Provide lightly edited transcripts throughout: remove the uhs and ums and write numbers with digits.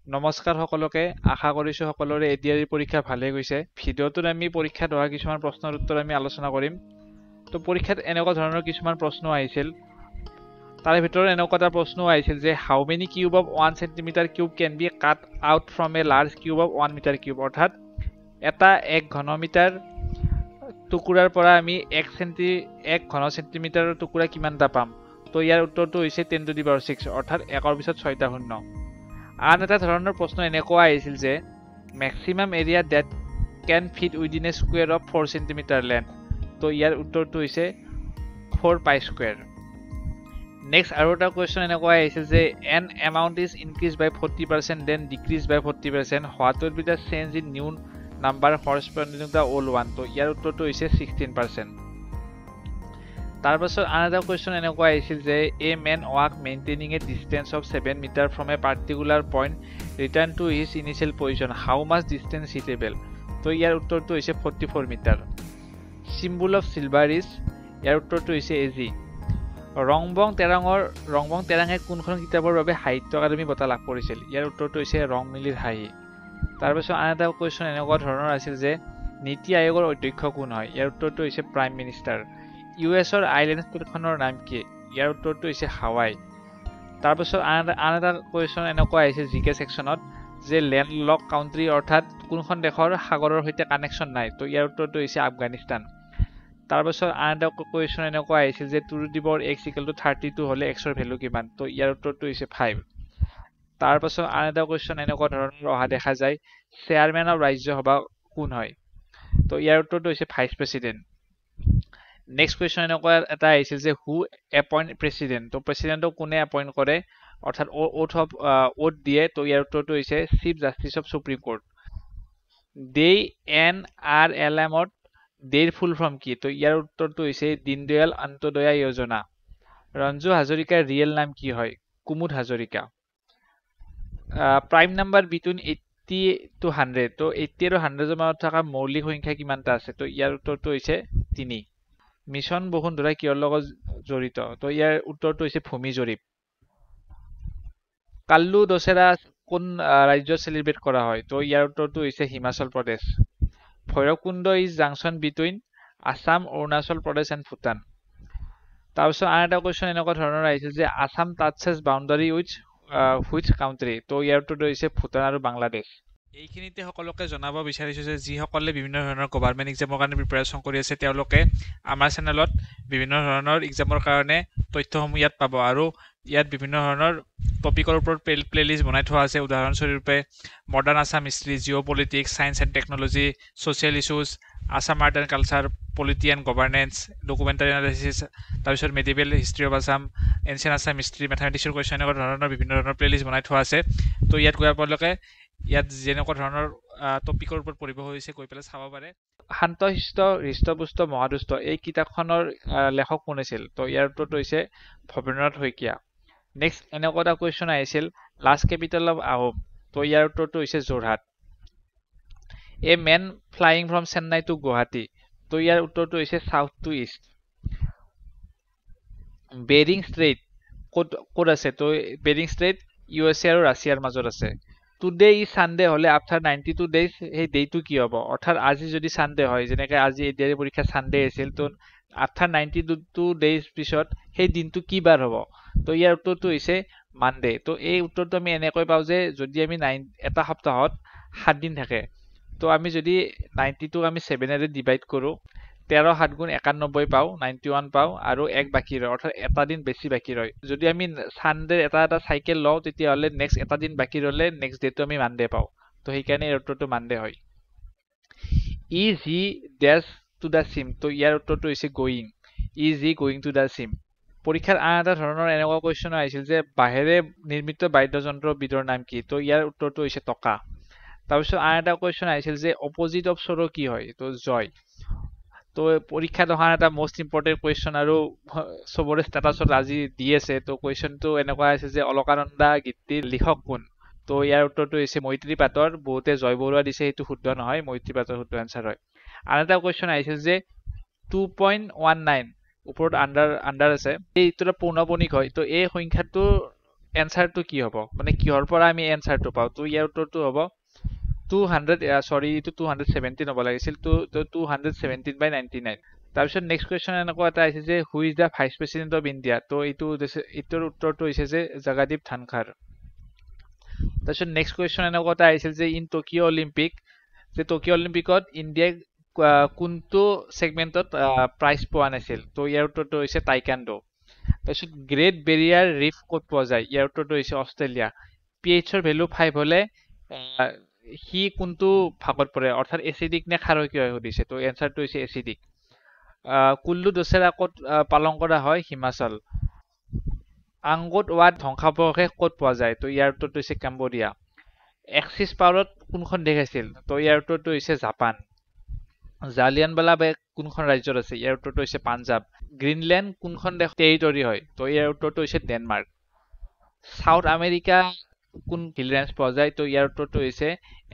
নমস্কাৰ সকলোকে আশা কৰিছো সকলোৰে এডিআৰই পৰীক্ষা ভালে গৈছে ভিডিঅটোত আমি পৰীক্ষাত হোৱা কিছুমান প্ৰশ্নৰ উত্তৰ আমি আলোচনা কৰিম তো পৰীক্ষাত এনেকুৱা ধৰণৰ কিছুমান প্ৰশ্ন আহিছিল তাৰে ভিতৰত এনেকুৱা এটা প্ৰশ্ন আহিছিল যে how many cube of 1 centimetre cube can be cut out from a large cube of 1 metre cube অৰ্থাৎ এটা 1 ঘনমিটাৰ টুকুৰাৰ পৰা আমি 1 ঘন সেন্টিমিটাৰৰ টুকুৰা কিমানটা পাম তো ইয়াৰ উত্তৰটো হৈছে 10 টু দি পাৱাৰ 6 অৰ্থাৎ 1ৰ পিছত 6টা শূন্য আন এটা ধৰণৰ প্ৰশ্ন এনেকুৱা আহিছিল যে maximum area that can fit within a square of 4 centimetre length তো ইয়াৰ উত্তৰটো হৈছে 4 পাই স্কয়াৰ নেক্সট আৰু এটা কোৱেশ্চন এনেকুৱা আহিছিল যে an amount is increase by 40% then decrease by 40% what will be the change in new number corresponding to the old one তো ইয়াৰ উত্তৰটো হৈছে 16% তাৰপাছত আন এটা কোৱেশ্চন এনেকুৱা আহিছিল যে a man walk maintaining a distance of 7 metre from a particular point return to his initial position how much distance he travel তো ইয়াৰ উত্তৰটো হৈছে 44 metre symbol of silver is ইয়াৰ উত্তৰটো হৈছে এজি ৰংবং তেৰাঙে কোনখন কিতাপৰ বাবে সাহিত্য একাডেমী বঁটা লাভ কৰিছিল ইয়াৰ উত্তৰটো হৈছে ৰংমিলিৰ হাঁহি তাৰপাছত আন এটা কোৱেশ্চন এনেকুৱা ধৰণৰ আছিল যে নীতি আয়োগৰ অধ্যক্ষ কোন হয় ইয়াৰ উত্তৰটো হৈছে প্ৰাইম মিনিষ্টাৰ ইউএছৰ আইল্যান্ড স্টেটখনৰ নাম কি ইয়াৰ উত্তৰটো হৈছে হাৱাই তাৰপাছত আন এটা কোৱেশ্চন এনেকুৱা আহিছে জিকে সেকশনত যে ল্যান্ড লক কাউন্ট্ৰি অৰ্থাৎ কোনখন দেশৰ সাগৰৰ সৈতে কানেকশ্যন নাই তো ইয়াৰ উত্তৰটো হৈছে আফগানিস্তান তাৰপাছত আন এটা কোৱেশ্চন এনেকুৱা আহিছিল যে 2 টু দি পাৱাৰ x = 32 হলে x ৰ ভ্যালু কিমান তো ইয়াৰ উত্তৰটো হৈছে 5 তাৰপাছত আন এটা কোৱেশ্চন এনেকুৱা ধৰণৰ অহা দেখা যায় চেয়াৰম্যান অফ ৰাজ্যসভা কোন হয় তো ইয়াৰ উত্তৰটো হৈছে ভাইস প্ৰেসিডেন্ট নেক্সট কোৱেশ্চন এনেকুৱা এটা আহিছিল যে হু এপইন্ট প্ৰেসিডেন্ট তো প্ৰেসিডেন্টক কোনে এপইন্ট কৰে অৰ্থাৎ ওথ দিয়ে তো ইয়াৰ উত্তৰটো হৈছে chief justice of supreme court দে এন আৰ এল এমত দেৰ ফুল ফৰ্ম কি তো ইয়াৰ উত্তৰটো হৈছে দীনদয়াল অন্ত্যোদয়া যোজনা ৰঞ্জু হাজৰিকাৰ ৰিয়েল নাম কি হয় Kumud Hazarika prime number between 80 to 100 তো 80 আৰু 100 ৰ মাজত থকা মৌলিক সংখ্যা কিমানটা আছে তো ইয়াৰ উত্তৰটো হৈছে 3 মিছন বসুন্ধৰা কিহৰ লগত জড়িত তো ইয়াৰ উত্তৰটো হৈছে ভূমি জৰীপ কাল্লু দশেৰা কোন ৰাজ্যত সেলিব্ৰেট কৰা হয় তো ইয়াৰ উত্তৰটো হৈছে Himachal Pradesh Bhairabkunda is junction between Assam Arunachal Pradesh and Bhutan তাৰপিছত আন এটা কোৱেশ্চন এনেকুৱা ধৰণৰ আহিছিল যে Assam touches boundary which country তো ইয়াৰ উত্তৰটো হৈছে ভূটান আৰু বাংলাদেশ এইখিনিতে সকলোকে জনাব বিচাৰিছো যে যিসকলে বিভিন্ন ধৰণৰ গভৰ্ণমেণ্ট এক্সামৰ কাৰণে প্ৰিপাৰেচন কৰি আছে তেওঁলোকে আমাৰ চেনেলত বিভিন্ন ধৰণৰ এক্সামৰ কাৰণে তথ্যসমূহ ইয়াত পাব আৰু ইয়াত বিভিন্ন ধৰণৰ টপিকৰ ওপৰত প্লেলিষ্ট বনাই থোৱা আছে উদাহৰণস্বৰূপে modern Assam history geopolitics science and technology social issues Assam art and culture polity and governance documentary analysis তাৰপিছত medieval history of Assam ancient Assam history মেথামেটিক্সৰ কুৱেশ্যন এনেকুৱা ধৰণৰ বিভিন্ন ধৰণৰ প্লেলিষ্ট বনাই থোৱা আছে তো ইয়াত গৈ আপোনালোকে ইয়াত যেনেকুৱা ধৰণৰ টপিকৰ ওপৰত পঢ়িব হৈছে গৈ পেলাই চাব পাৰে শান্তশিষ্ট হৃষ্টপুষ্ট মহাদুষ্ট এই কিতাপখনৰ লেখক কোন আছিল তো ইয়াৰ উত্তৰটো হৈছে ভবেন্দ্ৰনাথ শইকীয়া নেক্সট এনেকুৱা এটা কুৱেশ্যন আহিছিল লাষ্ট কেপিটেল অফ আহোম তো ইয়াৰ উত্তৰটো হৈছে Jorhat a man flying from Chennai to Guwahati তো ইয়াৰ উত্তৰটো হৈছে south to east Bering strait ক'ত আছে তো বেৰিং ষ্ট্ৰেইট ইউএছএ আৰু ৰাছিয়াৰ মাজত আছে টুডে ইজ সানডে হলে আফটাৰ 92 ডেজ সেই ডেটো কি হ'ব অৰ্থাৎ আজি যদি সানডে হয় যেনেকৈ আজি এডিআৰই পৰীক্ষা সানডে আছিল তো আফটাৰ 92 ডেজ পিছত সেই দিনটো কি বাৰ হ'ব তো ইয়াৰ উত্তৰটো হৈছে মানডে তো এই উত্তৰটো আমি এনেকৈ পাওঁ যে যদি আমি এটা সপ্তাহত 7 দিন থাকে তো আমি যদি 92 আমি 7 এৰে ডিভাইড কৰো 13 7 গুণ 91 পাওঁ 91 পাওঁ আৰু 1 বাকি ৰয় অৰ্থাৎ এটা দিন বেছি বাকি ৰয় যদি আমি সানডে এটা সাইকেল লওঁ তেতিয়াহ'লে নেক্সট এটা দিন বাকি ৰলে নেক্সট ডেটো আমি মানডে পাওঁ তো সেইকাৰণে এই উত্তৰটো মানডে হয় is he dash two the সিম তো ইয়াৰ উত্তৰটো হৈছে going is he going to the same পৰীক্ষাৰ আন এটা ধৰণৰ এনেকুৱা কুৱেশ্যন আহিছিল যে বাঁহেৰে নিৰ্মিত বাদ্যযন্ত্ৰবিধৰ নাম কি তো ইয়াৰ উত্তৰটো হৈছে টকা তাৰপিছত আন এটা কুৱেশ্যন আহিছিল যে অপজিট অফ সৰো কি হয় তো জয় তো পৰীক্ষাত অহা এটা মোস্ট ইম্পৰ্টেণ্ট কুৱেশ্যন আৰু সবৰে ষ্টেটাছত আজি দি আছে তো কুৱেশ্যনটো এনেকুৱা আছে যে অলকানন্দা গীতিৰ লিখক কোন তো ইয়াৰ উত্তৰটো হৈছে মৈত্ৰী পাটৰ বহুতে জয় বৰুৱা দিছে সেইটো শুদ্ধ নহয় মৈত্ৰী পাটৰ শুদ্ধ আনসাৰ হয় আন এটা কুৱেশ্যন আহিছিল যে 2.19 ওপৰত আন্ডাৰ আছে এইটো পৌনঃপুনিক হয় তো এই সংখ্যাটো এনসাৰটো কি হ'ব মানে কিহৰ পৰা আমি এনসাৰটো পাওঁ তো ইয়াৰ উত্তৰটো হ'ব 200 সৰি এইটো 217 হ'ব লাগিছিল তো 217/99 তাৰপিছত নেক্সট কোৱেশ্চন এনেকুৱা এটা আহিছে যে who is the vice president of India তো এইটোৰ উত্তৰটো হৈছে যে জগদীপ ধনখৰ তাৰপিছত নেক্সট কুৱেশ্যন এনেকুৱা এটা আহিছিল যে ইন টকিঅ' অলিম্পিক যে টকিঅ' অলিম্পিকত ইণ্ডিয়াই কোনটো ছেগমেণ্টত প্ৰাইজ পোৱা নাছিল তো ইয়াৰ উত্তৰটো হৈছে টাইকাণ্ডো তাৰপিছত গ্ৰেট বেৰিয়াৰ ৰিফ ক'ত পোৱা যায় ইয়াৰ উত্তৰটো হৈছে অষ্ট্ৰেলিয়া পিএইচৰ ভেলু 5 হ'লে সি কোনটো ভাগত পৰে অৰ্থাৎ এচিডিক নে ক্ষাৰকীয় হয় সুধিছে তো এনচাৰটো হৈছে এচিডিক কুল্লু দশেৰা ক'ত পালন কৰা হয় হিমাচল আংগত ৱাট ধ্বংসাৱশেষ ক'ত পোৱা যায় তো ইয়াৰ উত্তৰটো হৈছে কেম্বোডিয়া এক্সিছ পাৱাৰত কোনখন দেশ আছিল তো ইয়াৰ উত্তৰটো হৈছে জাপান জালিয়ানৱালা বাগ কোনখন ৰাজ্যত আছে ইয়াৰ উত্তৰটো হৈছে পাঞ্জাব গ্ৰীণলেণ্ড কোনখন দেশ টেৰিটৰি হয় তো ইয়াৰ উত্তৰটো হৈছে ডেনমাৰ্ক সাউথ আমেৰিকা কোন হিল ৰেঞ্জ পোৱা যায় তো ইয়াৰ উত্তৰটো হৈছে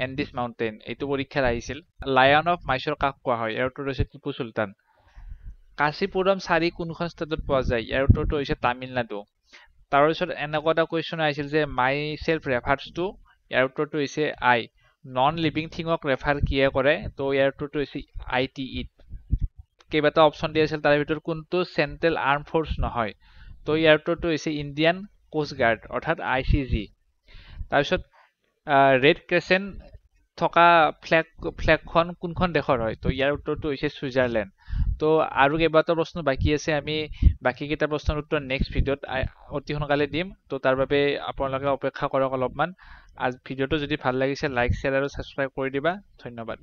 এণ্ডিছ মাউণ্টেইন এইটো পৰীক্ষাত আহিছিল লায়ন অফ মাইচৰ কাক কোৱা হয় ইয়াৰ উত্তৰটো হৈছে টিপু চুলতান কাশীপুৰম চাৰি কোনখন ষ্টেটত পোৱা যায় ইয়াৰ উত্তৰটো হৈছে তামিলনাডু তাৰপিছত এনেকুৱা এটা কুৱেশ্যন আহিছিল যে মাই চেল্ফ ৰেফাৰ্ছ টু ইয়াৰ উত্তৰটো হৈছে আই নন লিভিং থিঙক ৰেফাৰ কিয়ে কৰে তো ইয়াৰ উত্তৰটো হৈছে ITE কেইবাটা অপশ্যন দিয়া আছিল তাৰ ভিতৰত কোনটো চেন্ট্ৰেল আৰ্ম ফ'ৰ্চ নহয় তো ইয়াৰ উত্তৰটো হৈছে ইণ্ডিয়ান কোষ্ট গাৰ্ড অৰ্থাৎ ICG তাৰপিছত ৰেড ক্ৰেচেণ্ট থকা ফ্লেগখন কোনখন দেশৰ হয় তো ইয়াৰ উত্তৰটো হৈছে ছুইজাৰলেণ্ড তো আৰু কেইবাটা প্ৰশ্ন বাকী আছে আমি বাকী কেইটা প্ৰশ্নৰ উত্তৰ নেক্সট ভিডিঅ'ত অতি সোনকালে দিম তো তাৰ বাবে আপোনালোকে অপেক্ষা কৰক অলপমান আজ ভিডিঅ'টো যদি ভাল লাগিছে লাইক শ্বেয়াৰ আৰু ছাবস্ক্ৰাইব কৰি দিবা ধন্যবাদ